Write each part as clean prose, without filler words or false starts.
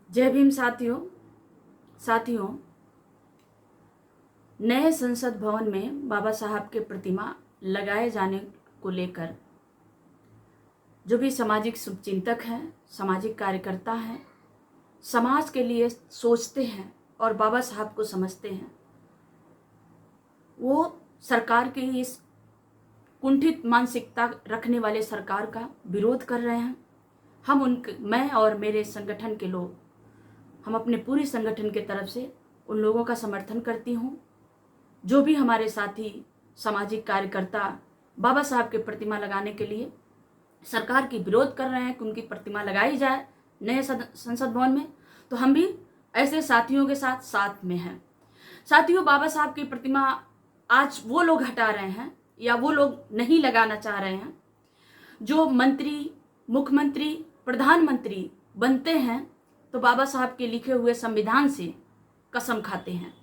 जय भीम साथियों, नए संसद भवन में बाबा साहब के प्रतिमा लगाए जाने को लेकर जो भी सामाजिक शुभचिंतक हैं, सामाजिक कार्यकर्ता हैं, समाज के लिए सोचते हैं और बाबा साहब को समझते हैं, वो सरकार की इस कुंठित मानसिकता रखने वाले सरकार का विरोध कर रहे हैं। मैं और मेरे संगठन के लोग, हम अपने पूरी संगठन के तरफ से उन लोगों का समर्थन करती हूँ जो भी हमारे साथी सामाजिक कार्यकर्ता बाबा साहब के प्रतिमा लगाने के लिए सरकार की विरोध कर रहे हैं कि उनकी प्रतिमा लगाई जाए नए संसद भवन में, तो हम भी ऐसे साथियों के साथ में हैं। साथियों, बाबा साहब की प्रतिमा आज वो लोग हटा रहे हैं या वो लोग नहीं लगाना चाह रहे हैं जो मंत्री, मुख्यमंत्री, प्रधानमंत्री बनते हैं तो बाबा साहब के लिखे हुए संविधान से कसम खाते हैं।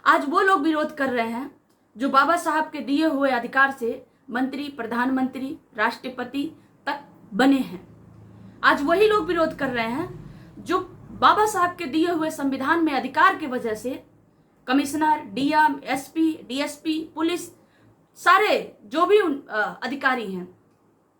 आज वो लोग विरोध कर रहे हैं जो बाबा साहब के दिए हुए अधिकार से मंत्री, प्रधानमंत्री, राष्ट्रपति तक बने हैं। आज वही लोग विरोध कर रहे हैं जो बाबा साहब के दिए हुए संविधान में अधिकार की वजह से commissioner, DM, SP, DSP, police, सारे जो भी अधिकारी हैं,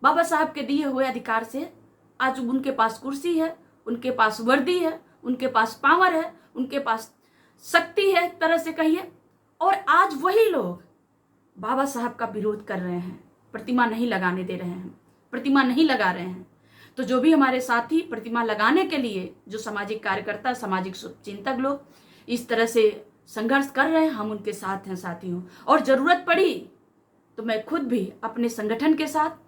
बाबा साहब के दिए हुए अधिकार से आज उनके पास कुर्सी है, उनके पास वर्दी है, उनके पास पावर है, उनके पास शक्ति है, एक तरह से कहिए। और आज वही लोग बाबा साहब का विरोध कर रहे हैं, प्रतिमा नहीं लगाने दे रहे हैं, प्रतिमा नहीं लगा रहे हैं। तो जो भी हमारे साथी प्रतिमा लगाने के लिए जो सामाजिक कार्यकर्ता, सामाजिक चिंतक लोग इस तरह से संघर्ष कर रहे हैं, हम उनके साथ हैं साथियों। और जरूरत पड़ी तो मैं खुद भी अपने संगठन के साथ,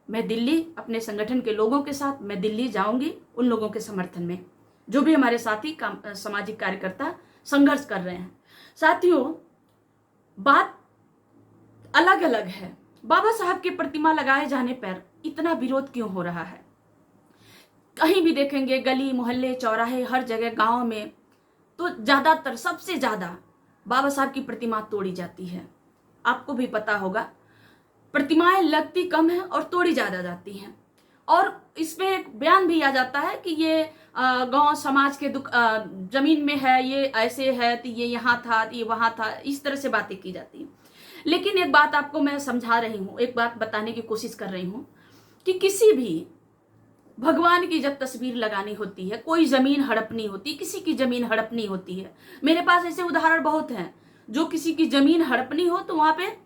मैं दिल्ली अपने संगठन के लोगों के साथ मैं दिल्ली जाऊंगी उन लोगों के समर्थन में जो भी हमारे साथी सामाजिक कार्यकर्ता संघर्ष कर रहे हैं। साथियों, बात अलग अलग है, बाबा साहब की प्रतिमा लगाए जाने पर इतना विरोध क्यों हो रहा है? कहीं भी देखेंगे, गली मोहल्ले, चौराहे, हर जगह, गांव में तो ज्यादातर, सबसे ज्यादा बाबा साहब की प्रतिमा तोड़ी जाती है। आपको भी पता होगा, प्रतिमाएं लगती कम है और तोड़ी ज्यादा जाती हैं। और इसमें एक बयान भी आ जाता है कि ये गांव समाज के जमीन में है, ये ऐसे है, तो ये यहाँ था, ये वहां था, इस तरह से बातें की जाती हैं। लेकिन एक बात आपको मैं समझा रही हूँ, एक बात बताने की कोशिश कर रही हूँ कि किसी भी भगवान की जब तस्वीर लगानी होती है, कोई जमीन हड़पनी होती, किसी की जमीन हड़पनी होती है, मेरे पास ऐसे उदाहरण बहुत हैं, जो किसी की जमीन हड़पनी हो तो वहां पे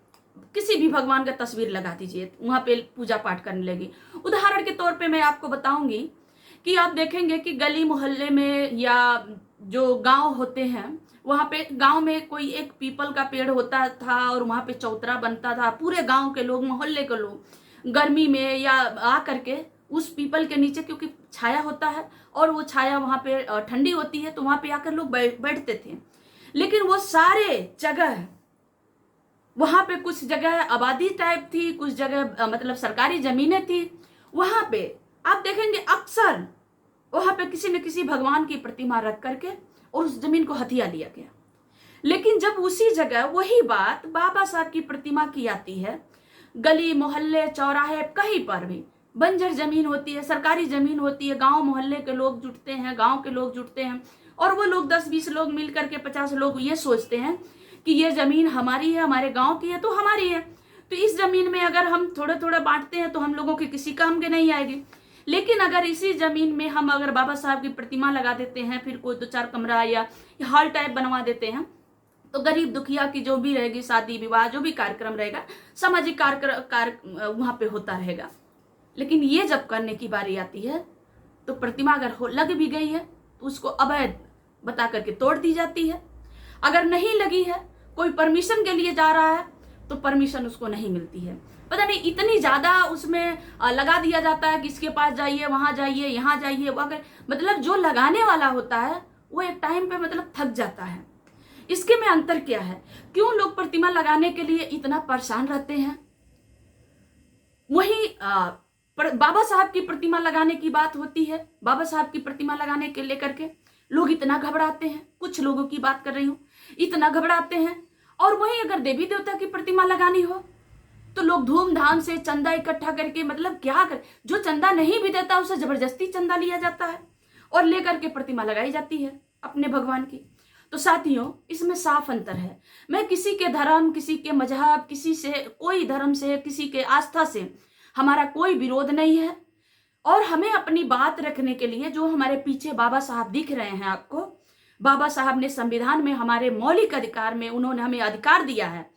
किसी भी भगवान का तस्वीर लगा दीजिए, वहां पे पूजा पाठ करने लगी। उदाहरण के तौर पे मैं आपको बताऊंगी कि आप देखेंगे कि गली मोहल्ले में या जो गांव होते हैं, वहां पे गांव में कोई एक पीपल का पेड़ होता था और वहां पे चौतरा बनता था। पूरे गांव के लोग, मोहल्ले के लोग गर्मी में या आ करके उस पीपल के नीचे, क्योंकि छाया होता है और वो छाया वहां पे ठंडी होती है, तो वहां पे आकर लोग बैठते थे। लेकिन वो सारे जगह, वहां पे कुछ जगह आबादी टाइप थी, कुछ जगह मतलब सरकारी जमीनें थी, वहां पे आप देखेंगे अक्सर वहां पे किसी न किसी भगवान की प्रतिमा रख करके और उस जमीन को हथिया लिया गया। लेकिन जब उसी जगह वही बात बाबा साहब की प्रतिमा की आती है, गली मोहल्ले चौराहे कहीं पर भी बंजर जमीन होती है, सरकारी जमीन होती है, गांव मोहल्ले के लोग जुटते हैं, गांव के लोग जुटते हैं और वो लोग 10-20 लोग मिल करके 50 लोग ये सोचते हैं कि ये जमीन हमारी है, हमारे गांव की है तो हमारी है, तो इस जमीन में अगर हम थोड़ा थोड़ा बांटते हैं तो हम लोगों के किसी काम के नहीं आएगी। लेकिन अगर इसी जमीन में हम अगर बाबा साहब की प्रतिमा लगा देते हैं, फिर कोई 2-4 कमरा या हॉल टाइप बनवा देते हैं, तो गरीब दुखिया की जो भी रहेगी, शादी विवाह जो भी कार्यक्रम रहेगा, सामाजिक कार्य वहां पे होता रहेगा। लेकिन ये जब करने की बारी आती है तो प्रतिमा अगर लग भी गई है तो उसको अवैध बता करके तोड़ दी जाती है। अगर नहीं लगी है, कोई परमिशन के लिए जा रहा है तो परमिशन उसको नहीं मिलती है। पता नहीं इतनी ज्यादा उसमें लगा दिया जाता है कि इसके पास जाइए, वहां जाइए, यहाँ जाइए, वहां, मतलब जो लगाने वाला होता है वो एक टाइम पे मतलब थक जाता है। इसके में अंतर क्या है? क्यों लोग प्रतिमा लगाने के लिए इतना परेशान रहते हैं? वही बाबा साहब की प्रतिमा लगाने की बात होती है, बाबा साहब की प्रतिमा लगाने के लेकर के लोग इतना घबराते हैं, कुछ लोगों की बात कर रही हूं, इतना घबराते हैं। और वहीं अगर देवी देवता की प्रतिमा लगानी हो तो लोग धूमधाम से चंदा इकट्ठा करके, मतलब क्या कर, जो चंदा नहीं भी देता उसे जबरदस्ती चंदा लिया जाता है और लेकर के प्रतिमा लगाई जाती है अपने भगवान की। तो साथियों, इसमें साफ अंतर है। मैं किसी के धर्म, किसी के मजहब, किसी से, कोई धर्म से, किसी के आस्था से हमारा कोई विरोध नहीं है। और हमें अपनी बात रखने के लिए जो हमारे पीछे बाबा साहब दिख रहे हैं आपको, बाबा साहब ने संविधान में हमारे मौलिक अधिकार में उन्होंने हमें अधिकार दिया है।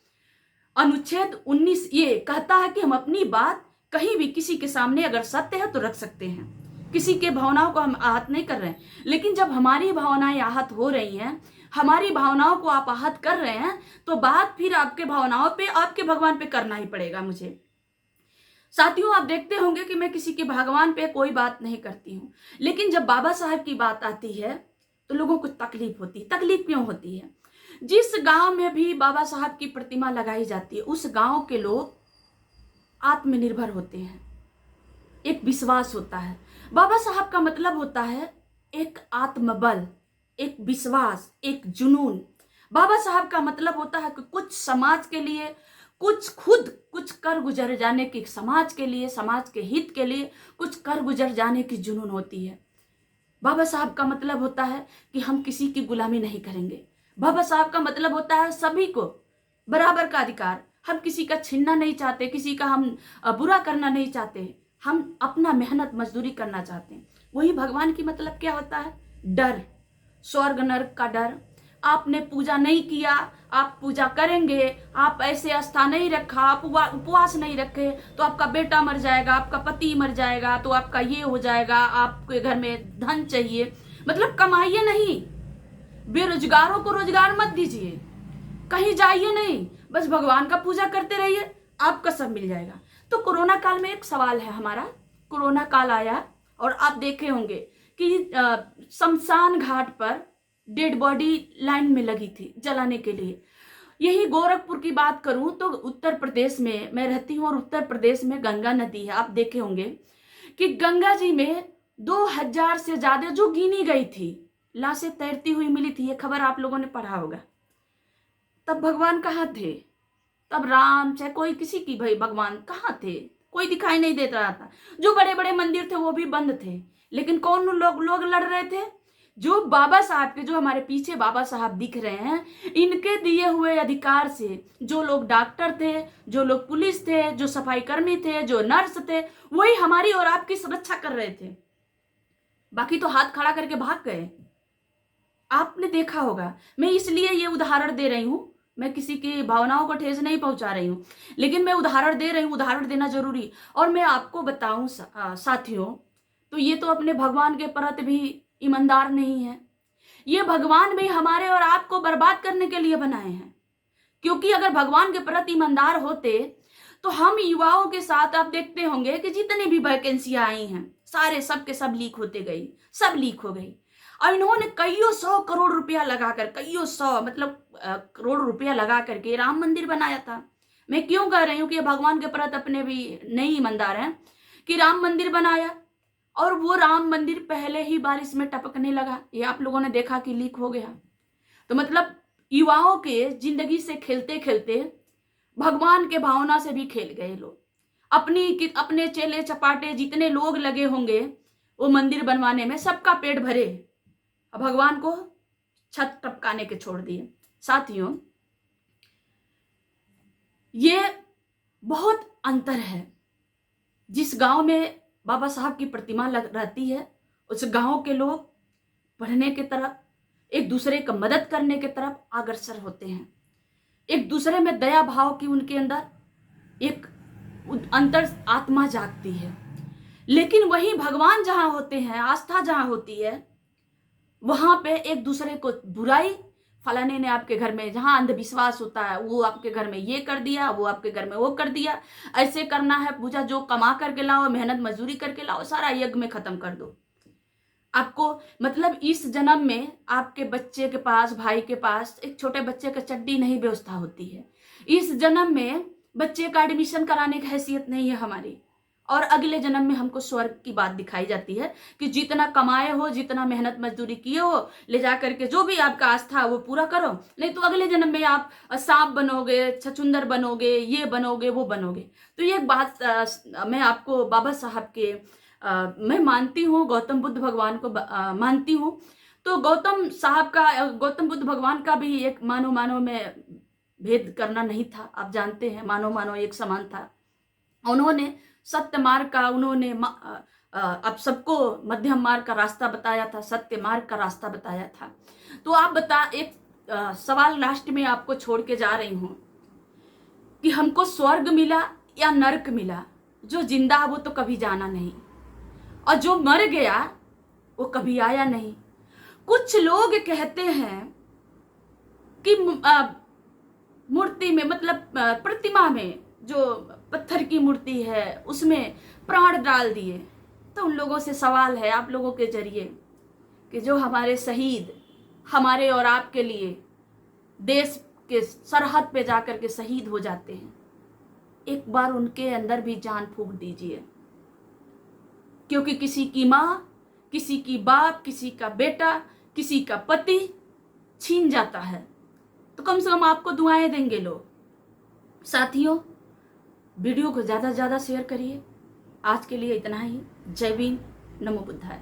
अनुच्छेद 19 ये कहता है कि हम अपनी बात कहीं भी किसी के सामने अगर सत्य है तो रख सकते हैं, किसी के भावनाओं को हम आहत नहीं कर रहे हैं। लेकिन जब हमारी भावनाएं आहत हो रही हैं, हमारी भावनाओं को आप आहत कर रहे हैं, तो बात फिर आपके भावनाओं पे, आपके भगवान पे करना ही पड़ेगा मुझे। साथियों, आप देखते होंगे कि मैं किसी के भगवान पे कोई बात नहीं करती हूँ, लेकिन जब बाबा साहब की बात आती है तो लोगों को तकलीफ होती है। तकलीफ क्यों होती है? जिस गांव में भी बाबा साहब की प्रतिमा लगाई जाती है, उस गांव के लोग आत्मनिर्भर होते हैं, एक विश्वास होता है। बाबा साहब का मतलब होता है एक आत्मबल, एक विश्वास, एक जुनून। बाबा साहब का मतलब होता है कि कुछ समाज के लिए, कुछ खुद कुछ कर गुजर जाने की, समाज के लिए, समाज के हित के लिए कुछ कर गुजर जाने की जुनून होती है। बाबा साहब का मतलब होता है कि हम किसी की गुलामी नहीं करेंगे। बाबा साहब का मतलब होता है सभी को बराबर का अधिकार। हम किसी का छीनना नहीं चाहते, किसी का हम बुरा करना नहीं चाहते, हम अपना मेहनत मजदूरी करना चाहते हैं। वही भगवान की मतलब क्या होता है? डर, स्वर्ग नरक का डर। आपने पूजा नहीं किया, आप पूजा करेंगे, आप ऐसे आस्था नहीं रखा, आप उपवास नहीं रखे तो आपका बेटा मर जाएगा, आपका पति मर जाएगा, तो आपका ये हो जाएगा, आपके घर में धन चाहिए। मतलब कमाइए नहीं, बेरोजगारों को रोजगार मत दीजिए, कहीं जाइए नहीं, बस भगवान का पूजा करते रहिए, आपका सब मिल जाएगा। तो कोरोना काल में एक सवाल है हमारा। कोरोना काल आया और आप देखे होंगे कि शमशान घाट पर डेड बॉडी लाइन में लगी थी जलाने के लिए। यही गोरखपुर की बात करूं तो उत्तर प्रदेश में मैं रहती हूं, और उत्तर प्रदेश में गंगा नदी है। आप देखे होंगे कि गंगा जी में 2000 से ज्यादा जो गिनी गई थी लाशें तैरती हुई मिली थी। ये खबर आप लोगों ने पढ़ा होगा। तब भगवान कहाँ थे? तब राम, चाहे कोई किसी की भाई भगवान कहाँ थे? कोई दिखाई नहीं देता रहा था। जो बड़े बड़े मंदिर थे वो भी बंद थे। लेकिन कौन लोग लड़ रहे थे? जो बाबा साहब के, जो हमारे पीछे बाबा साहब दिख रहे हैं, इनके दिए हुए अधिकार से जो लोग डॉक्टर थे, जो लोग पुलिस थे, जो सफाई कर्मी थे, जो नर्स थे, वही हमारी और आपकी सुरक्षा कर रहे थे। बाकी तो हाथ खड़ा करके भाग गए। आपने देखा होगा। मैं इसलिए ये उदाहरण दे रही हूं, मैं किसी की भावनाओं को ठेस नहीं पहुंचा रही हूं, लेकिन मैं उदाहरण दे रही हूं। उदाहरण देना जरूरी। और मैं आपको बताऊं साथियों, तो ये तो अपने भगवान के प्रति भी ईमानदार नहीं है। ये भगवान भी हमारे और आपको बर्बाद करने के लिए बनाए हैं। क्योंकि अगर भगवान के प्रति ईमानदार होते तो हम युवाओं के साथ, आप देखते होंगे कि जितनी भी वैकेंसियां आई हैं सारे सब के सब लीक होते गई, सब लीक हो गई। और इन्होंने कईयों 100 करोड़ रुपया लगाकर, कईयों 100 मतलब करोड़ रुपया लगा करके राम मंदिर बनाया था। मैं क्यों कह रही हूँ कि भगवान के प्रति अपने भी नहीं ईमानदार हैं कि राम मंदिर बनाया और वो राम मंदिर पहले ही बारिश में टपकने लगा। ये आप लोगों ने देखा कि लीक हो गया। तो मतलब युवाओं के जिंदगी से खेलते खेलते भगवान के भावना से भी खेल गए लोग। अपने चेले चपाटे जितने लोग लगे होंगे वो मंदिर बनवाने में, सबका पेट भरे, भगवान को छत टपकाने के छोड़ दिए। साथियों, ये बहुत अंतर है। जिस गांव में बाबा साहब की प्रतिमा रहती है, उस गांव के लोग पढ़ने की तरफ, एक दूसरे का मदद करने की तरफ अग्रसर होते हैं। एक दूसरे में दया भाव की उनके अंदर एक अंतर आत्मा जागती है। लेकिन वही भगवान जहां होते हैं, आस्था जहां होती है, वहां पे एक दूसरे को बुराई, फलाने ने आपके घर में, जहां अंधविश्वास होता है, वो आपके घर में ये कर दिया, वो आपके घर में वो कर दिया, ऐसे करना है पूजा, जो कमा करके लाओ, मेहनत मजदूरी करके लाओ, सारा यज्ञ में खत्म कर दो। आपको मतलब इस जन्म में आपके बच्चे के पास, भाई के पास एक छोटे बच्चे का चड्डी नहीं व्यवस्था होती है। इस जन्म में बच्चे का एडमिशन कराने की हैसियत नहीं है हमारी। और अगले जन्म में हमको स्वर्ग की बात दिखाई जाती है कि जितना कमाए हो, जितना मेहनत मजदूरी किए हो, ले जा करके जो भी आपका आस्था है वो पूरा करो, नहीं तो अगले जन्म में आप सांप बनोगे, छछुंदर बनोगे, ये बनोगे, वो बनोगे। तो ये बात मैं आपको बाबा साहब के मैं मानती हूँ, गौतम बुद्ध भगवान को मानती हूँ। तो गौतम बुद्ध भगवान का भी एक मानव मानव में भेद करना नहीं था। आप जानते हैं, मानव मानव एक समान था। उन्होंने सत्य मार्ग का, उन्होंने अब सबको मध्यम मार्ग का रास्ता बताया था, सत्य मार्ग का रास्ता बताया था। तो आप एक सवाल लास्ट में आपको छोड़ के जा रही हूं कि हमको स्वर्ग मिला या नरक मिला। जो जिंदा है वो तो कभी जाना नहीं, और जो मर गया वो कभी आया नहीं। कुछ लोग कहते हैं कि मूर्ति में, मतलब प्रतिमा में, जो पत्थर की मूर्ति है उसमें प्राण डाल दिए। तो उन लोगों से सवाल है आप लोगों के जरिए कि जो हमारे शहीद, हमारे और आपके लिए देश के सरहद पे जाकर के शहीद हो जाते हैं, एक बार उनके अंदर भी जान फूंक दीजिए। क्योंकि किसी की माँ, किसी की बाप, किसी का बेटा, किसी का पति छीन जाता है, तो कम से कम आपको दुआएं देंगे लोग। साथियों, वीडियो को ज़्यादा से ज़्यादा शेयर करिए। आज के लिए इतना ही। जय भीम, नमो बुद्धाय।